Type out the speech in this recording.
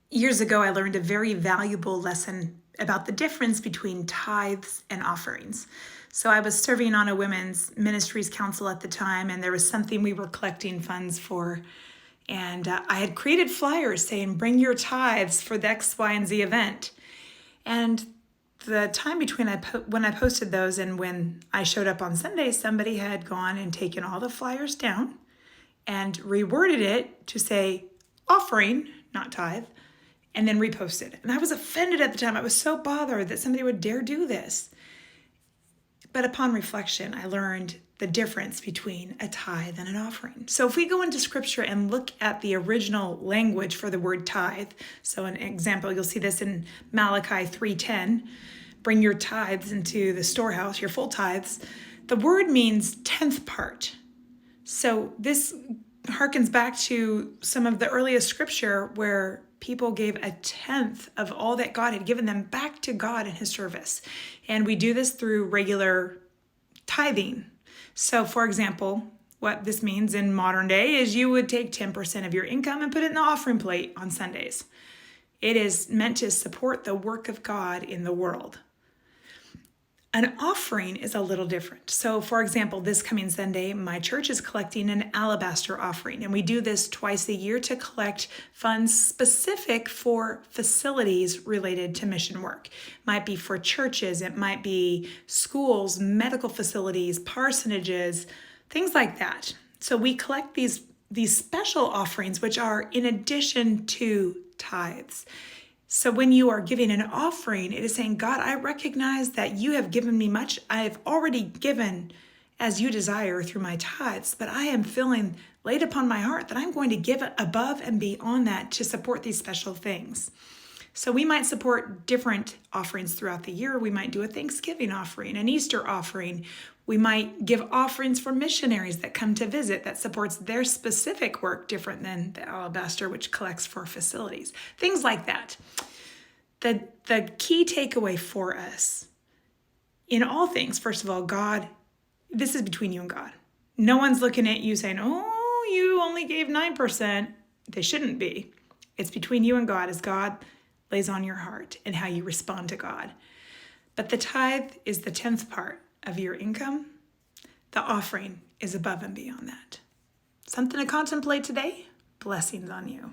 Years ago, I learned a very valuable lesson about the difference between tithes and offerings. So I was serving on a women's ministries council at the time, and there was something we were collecting funds for. And I had created flyers saying, bring your tithes for the X, Y, and Z event. And the time between when I posted those and when I showed up on Sunday, somebody had gone and taken all the flyers down and reworded it to say offering, not tithe, and then reposted. And I was offended at the time. I was so bothered that somebody would dare do this. But upon reflection, I learned the difference between a tithe and an offering. So if we go into scripture and look at the original language for the word tithe, so an example, you'll see this in Malachi 3:10, bring your tithes into the storehouse, your full tithes. The word means 10th part. So this harkens back to some of the earliest scripture where people gave a tenth of all that God had given them back to God in his service. And we do this through regular tithing. So for example, what this means in modern day is you would take 10% of your income and put it in the offering plate on Sundays. It is meant to support the work of God in the world. An offering is a little different. So for example, this coming Sunday, my church is collecting an alabaster offering, and we do this twice a year to collect funds specific for facilities related to mission work. It might be for churches, it might be schools, medical facilities, parsonages, things like that. So we collect these special offerings, which are in addition to tithes. So when you are giving an offering, it is saying, God, I recognize that you have given me much. I have already given as you desire through my tithes, but I am feeling laid upon my heart that I'm going to give above and beyond that to support these special things. So we might support different offerings throughout the year. We might do a Thanksgiving offering, an Easter offering. We might give offerings for missionaries that come to visit that supports their specific work, different than the alabaster, which collects for facilities. Things like that. The key takeaway for us in all things, first of all, God, this is between you and God. No one's looking at you saying, oh, you only gave 9%. They shouldn't be. It's between you and God as God lays on your heart and how you respond to God. But the tithe is the 10th part of your income. The offering is above and beyond that. Something to contemplate today. Blessings on you.